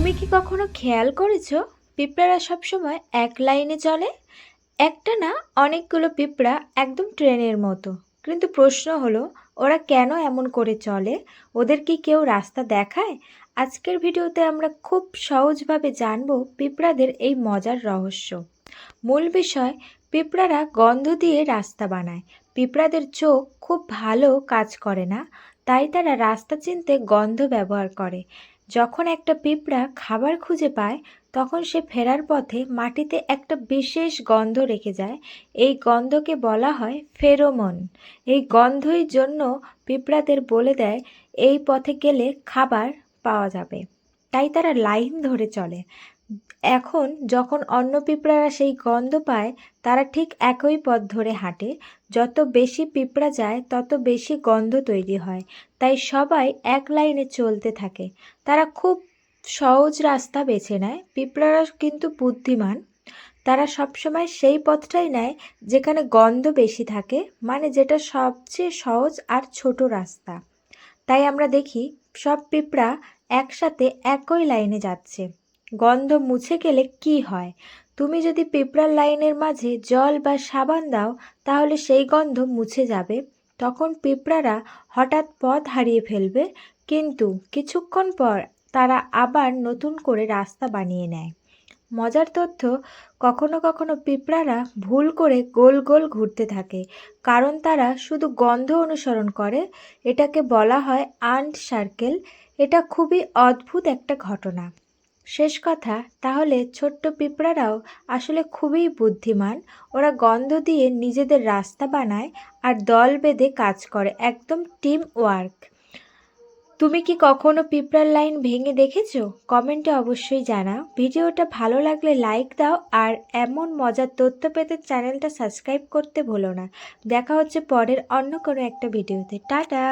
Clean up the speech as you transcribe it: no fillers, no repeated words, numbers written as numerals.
তুমি কি কখনো খেয়াল করেছো পিঁপড়ারা সবসময় এক লাইনে চলে? একটা না, অনেকগুলো পিঁপড়া একদম ট্রেনের মতো। কিন্তু প্রশ্ন হলো, ওরা কেন এমন করে চলে? ওদের কি কেউ রাস্তা দেখায়? আজকের ভিডিওতে আমরা খুব সহজভাবে জানবো পিঁপড়াদের এই মজার রহস্য। মূল বিষয়, পিঁপড়ারা গন্ধ দিয়ে রাস্তা বানায়। পিঁপড়াদের চোখ খুব ভালো কাজ করে না, তাই তারা রাস্তা চিনতে গন্ধ ব্যবহার করে। যখন একটা পিঁপড়া খাবার খুঁজে পায়, তখন সে ফেরার পথে মাটিতে একটা বিশেষ গন্ধ রেখে যায়। এই গন্ধকে বলা হয় ফেরোমন। এই গন্ধই জন্য পিঁপড়াদের বলে দেয় এই পথে গেলে খাবার পাওয়া যাবে। তাই তারা লাইন ধরে চলে। এখন যখন অন্য পিঁপড়ারা সেই গন্ধ পায়, তারা ঠিক একই পথ ধরে হাঁটে। যত বেশি পিঁপড়া যায়, তত বেশি গন্ধ তৈরি হয়। তাই সবাই এক লাইনে চলতে থাকে। তারা খুব সহজ রাস্তা বেছে নেয়। পিঁপড়ারা কিন্তু বুদ্ধিমান। তারা সবসময় সেই পথটাই নেয় যেখানে গন্ধ বেশি থাকে, মানে যেটা সবচেয়ে সহজ আর ছোট রাস্তা। তাই আমরা দেখি সব পিঁপড়া একসাথে একই লাইনে যাচ্ছে। গন্ধ মুছে গেলে কি হয়? তুমি যদি পিঁপড়ার লাইনের মাঝে জল বা সাবান দাও, তাহলে সেই গন্ধ মুছে যাবে। তখন পিঁপড়ারা হঠাৎ পথ হারিয়ে ফেলবে, কিন্তু কিছুক্ষণ পর তারা আবার নতুন করে রাস্তা বানিয়ে নেয়। মজার তথ্য, কখনো কখনো পিঁপড়ারা ভুল করে গোল গোল ঘুরতে থাকে, কারণ তারা শুধু গন্ধ অনুসরণ করে। এটাকে বলা হয় আন্ট সার্কেল। এটা খুবই অদ্ভুত একটা ঘটনা। শেষ কথা, তাহলে ছোট্ট পিঁপড়ারাও আসলে খুবই বুদ্ধিমান। ওরা গন্ধ দিয়ে নিজেদের রাস্তা বানায় আর দল বেঁধে কাজ করে, একদম টিম ওয়ার্ক। তুমি কি কখনো পিঁপড়ার লাইন ভেঙে দেখেছো? কমেন্টে অবশ্যই জানাও। ভিডিওটা ভালো লাগলে লাইক দাও, আর এমন মজার তথ্য পেতে চ্যানেলটা সাবস্ক্রাইব করতে ভুলো না। দেখা হচ্ছে পরের অন্য কোনো একটা ভিডিওতে। টাটা।